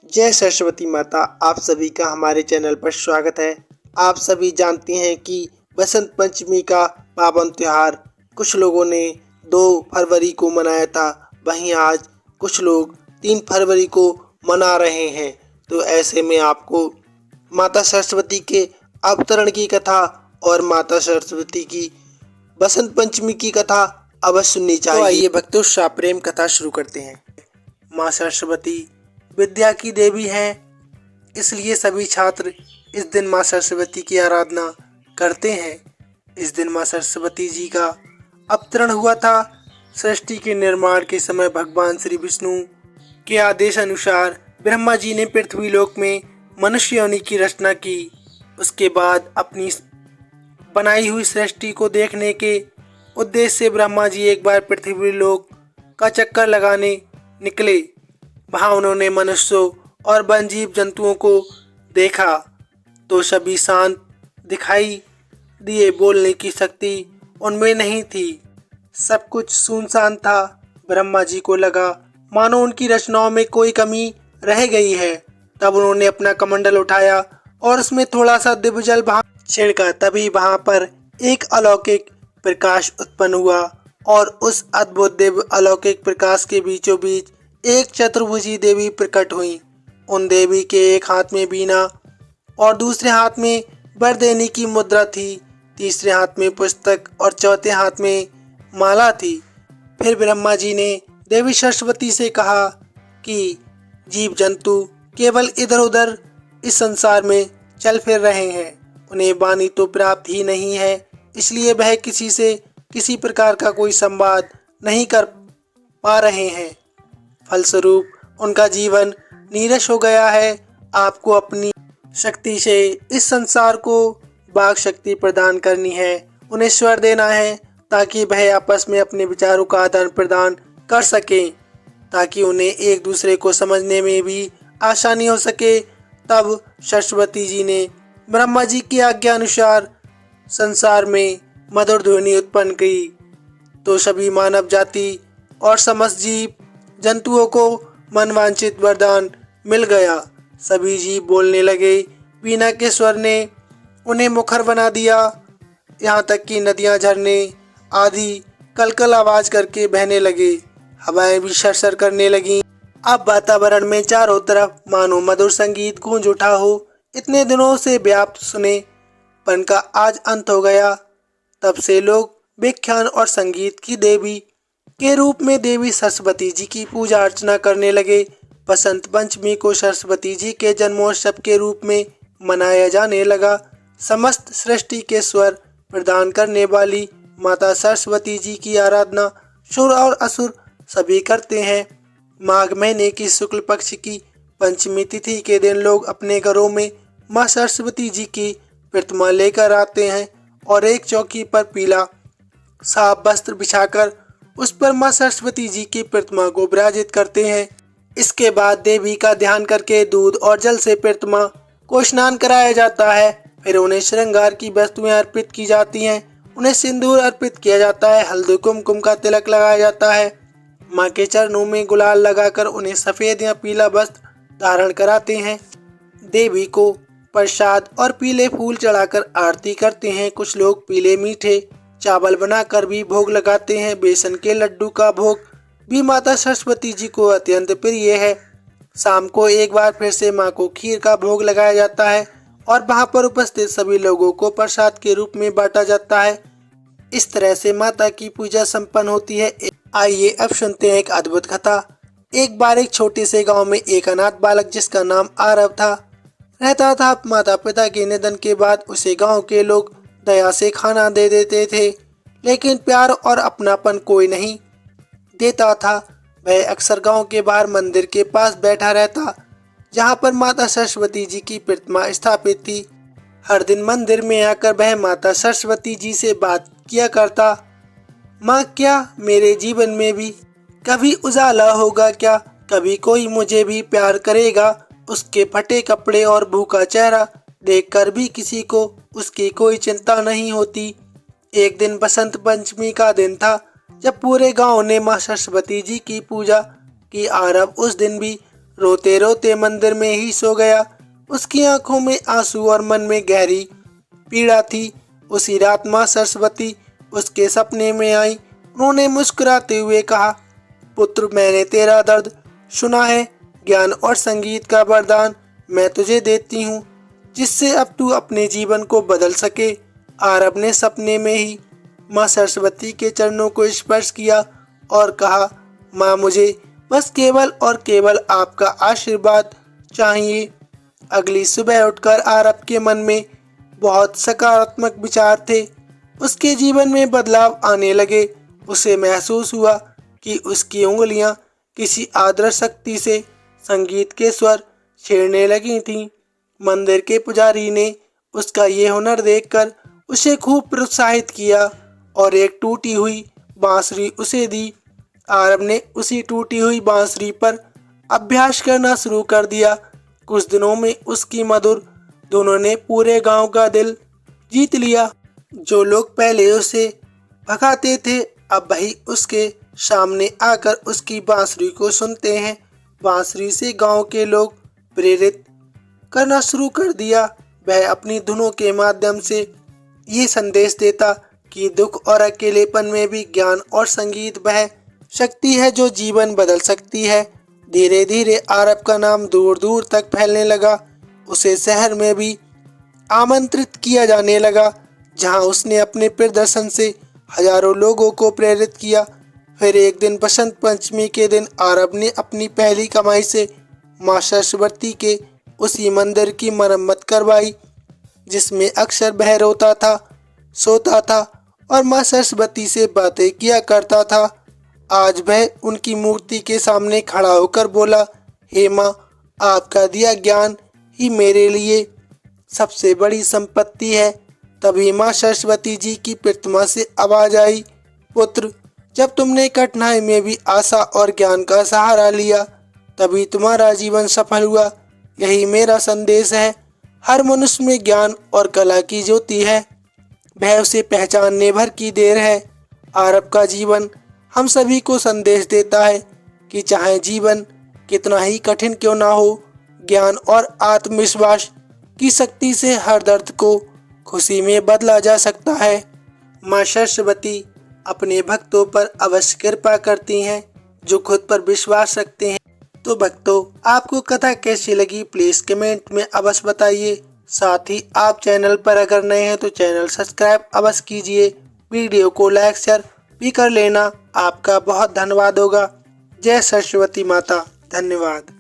जय सरस्वती माता। आप सभी का हमारे चैनल पर स्वागत है। आप सभी जानते हैं कि बसंत पंचमी का पावन त्योहार कुछ लोगों ने 2 फरवरी को मनाया था, वहीं आज कुछ लोग 3 फरवरी को मना रहे हैं। तो ऐसे में आपको माता सरस्वती के अवतरण की कथा और माता सरस्वती की बसंत पंचमी की कथा अवश्य सुननी चाहिए। तो आइए भक्तों, प्रेम कथा शुरू करते हैं। माँ सरस्वती विद्या की देवी हैं, इसलिए सभी छात्र इस दिन माँ सरस्वती की आराधना करते हैं। इस दिन माँ सरस्वती जी का अवतरण हुआ था। सृष्टि के निर्माण के समय भगवान श्री विष्णु के आदेश अनुसार ब्रह्मा जी ने पृथ्वी लोक में मनुष्य योनि की रचना की। उसके बाद अपनी बनाई हुई सृष्टि को देखने के उद्देश्य से ब्रह्मा जी एक बार पृथ्वी लोक का चक्कर लगाने निकले। वहां उन्होंने मनुष्यों और वन जीव जंतुओं को देखा तो सभी शांत दिखाई दिए। बोलने की शक्ति उनमें नहीं थी, सब कुछ सुनसान था। ब्रह्मा जी को लगा मानो उनकी रचनाओं में कोई कमी रह गई है। तब उन्होंने अपना कमंडल उठाया और उसमें थोड़ा सा दिव्य जल छिड़का। तभी वहां पर एक अलौकिक प्रकाश उत्पन्न हुआ और उस अद्भुत दिव्य अलौकिक प्रकाश के बीचों बीच एक चतुर्भुजी देवी प्रकट हुई। उन देवी के एक हाथ में बीना और दूसरे हाथ में वर देने की मुद्रा थी, तीसरे हाथ में पुस्तक और चौथे हाथ में माला थी। फिर ब्रह्मा जी ने देवी सरस्वती से कहा कि जीव जंतु केवल इधर उधर इस संसार में चल फिर रहे हैं, उन्हें वाणी तो प्राप्त ही नहीं है, इसलिए वह किसी से किसी प्रकार का कोई संवाद नहीं कर पा रहे हैं। फलस्वरूप उनका जीवन नीरस हो गया है। आपको अपनी शक्ति से इस संसार को वाक शक्ति प्रदान करनी है, उन्हें स्वर देना है ताकि वह आपस में अपने विचारों का आदान प्रदान कर सकें, ताकि उन्हें एक दूसरे को समझने में भी आसानी हो सके। तब सरस्वती जी ने ब्रह्मा जी की आज्ञा अनुसार संसार में मधुर ध्वनि उत्पन्न की तो सभी मानव जाति और समस्त जीव जंतुओं को मनवांछित वरदान मिल गया। सभी जीव बोलने लगे। वीणा के स्वर ने उन्हें मुखर बना दिया। यहाँ तक कि नदियाँ, झरने आदि कलकल आवाज करके बहने लगे, हवाएं भी सरसर करने लगीं। अब वातावरण में चारों तरफ मानो मधुर संगीत गूंज उठा हो। इतने दिनों से व्याप्त सुने पन का आज अंत हो गया। तब से लोग विज्ञान और संगीत की देवी के रूप में देवी सरस्वती जी की पूजा अर्चना करने लगे। बसंत पंचमी को सरस्वती जी के जन्मोत्सव के रूप में मनाया जाने लगा। समस्त सृष्टि के स्वर प्रदान करने वाली माता सरस्वती जी की आराधना सुर और असुर सभी करते हैं। माघ महीने की शुक्ल पक्ष की पंचमी तिथि के दिन लोग अपने घरों में माँ सरस्वती जी की प्रतिमा लेकर आते हैं और एक चौकी पर पीला साफ वस्त्र बिछाकर उस पर माँ सरस्वती जी की प्रतिमा को विराजित करते हैं। इसके बाद देवी का ध्यान करके दूध और जल से प्रतिमा को स्नान कराया जाता है। फिर उन्हें श्रृंगार की वस्तुएं अर्पित की जाती हैं। उन्हें सिंदूर अर्पित किया जाता है, हल्दी कुमकुम का तिलक लगाया जाता है। माँ के चरणों में गुलाल लगाकर उन्हें सफेद या पीला वस्त्र धारण कराते हैं। देवी को प्रसाद और पीले फूल चढ़ाकर आरती करते हैं। कुछ लोग पीले मीठे चावल बनाकर भी भोग लगाते हैं। बेसन के लड्डू का भोग भी माता सरस्वती जी को अत्यंत प्रिय है। शाम को एक बार फिर से माँ को खीर का भोग लगाया जाता है और वहां पर उपस्थित सभी लोगों को प्रसाद के रूप में बांटा जाता है। इस तरह से माता की पूजा संपन्न होती है। आइए अब सुनते हैं एक अद्भुत कथा। एक बार एक छोटे से गांव में एक अनाथ बालक जिसका नाम आरव था रहता था। माता पिता के निधन के बाद उसे गांव के लोग दया से खाना दे देते थे, लेकिन प्यार और अपनापन कोई नहीं देता था। वह अक्सर गांव के बाहर मंदिर के पास बैठा रहता, जहां पर माता सरस्वती जी की प्रतिमा स्थापित थी। हर दिन मंदिर में आकर वह माता सरस्वती जी से बात किया करता। माँ, क्या मेरे जीवन में भी कभी उजाला होगा? क्या कभी कोई मुझे भी प्यार करेगा? उसके फटे कपड़े और भूखा चेहरा देखकर भी किसी को उसकी कोई चिंता नहीं होती। एक दिन बसंत पंचमी का दिन था, जब पूरे गांव ने माँ सरस्वती जी की पूजा की। आरव उस दिन भी रोते रोते मंदिर में ही सो गया। उसकी आंखों में आंसू और मन में गहरी पीड़ा थी। उसी रात माँ सरस्वती उसके सपने में आई। उन्होंने मुस्कुराते हुए कहा, पुत्र, मैंने तेरा दर्द सुना है। ज्ञान और संगीत का वरदान मैं तुझे देती हूँ, जिससे अब तू अपने जीवन को बदल सके। आरव ने सपने में ही माँ सरस्वती के चरणों को स्पर्श किया और कहा, माँ, मुझे बस केवल और केवल आपका आशीर्वाद चाहिए। अगली सुबह उठकर आरव के मन में बहुत सकारात्मक विचार थे। उसके जीवन में बदलाव आने लगे। उसे महसूस हुआ कि उसकी उंगलियां किसी आदर्श शक्ति से संगीत के स्वर छेड़ने लगी थीं। मंदिर के पुजारी ने उसका ये हुनर देखकर उसे खूब प्रोत्साहित किया और एक टूटी हुई बांसुरी उसे दी। आरव ने उसी टूटी हुई बांसुरी पर अभ्यास करना शुरू कर दिया। कुछ दिनों में उसकी मधुर धुनों ने पूरे गांव का दिल जीत लिया। जो लोग पहले उसे भगाते थे, अब वही उसके सामने आकर उसकी बांसुरी को सुनते हैं। बांसुरी से गांव के लोग प्रेरित करना शुरू कर दिया। वह अपनी धुनों के माध्यम से ये संदेश देता कि दुख और अकेलेपन में भी ज्ञान और संगीत वह शक्ति है जो जीवन बदल सकती है। धीरे धीरे आरव का नाम दूर दूर तक फैलने लगा। उसे शहर में भी आमंत्रित किया जाने लगा, जहां उसने अपने प्रदर्शन से हजारों लोगों को प्रेरित किया। फिर एक दिन बसंत पंचमी के दिन आरव ने अपनी पहली कमाई से माँ सरस्वती के उसी मंदिर की मरम्मत करवाई, जिसमें अक्सर वह रोता था, सोता था और माँ सरस्वती से बातें किया करता था। आज वह उनकी मूर्ति के सामने खड़ा होकर बोला, हे माँ, आपका दिया ज्ञान ही मेरे लिए सबसे बड़ी संपत्ति है। तभी माँ सरस्वती जी की प्रतिमा से आवाज आई, पुत्र, जब तुमने कठिनाई में भी आशा और ज्ञान का सहारा लिया, तभी तुम्हारा जीवन सफल हुआ। यही मेरा संदेश है। हर मनुष्य में ज्ञान और कला की ज्योति है, वह उसे पहचानने भर की देर है। आरव का जीवन हम सभी को संदेश देता है कि चाहे जीवन कितना ही कठिन क्यों ना हो, ज्ञान और आत्मविश्वास की शक्ति से हर दर्द को खुशी में बदला जा सकता है। माँ सरस्वती अपने भक्तों पर अवश्य कृपा करती हैं, जो खुद पर विश्वास रखते हैं। तो भक्तों, आपको कथा कैसी लगी प्लीज कमेंट में अवश्य बताइए। साथ ही आप चैनल पर अगर नए हैं तो चैनल सब्सक्राइब अवश्य कीजिए। वीडियो को लाइक शेयर भी कर लेना। आपका बहुत धन्यवाद होगा। जय सरस्वती माता। धन्यवाद।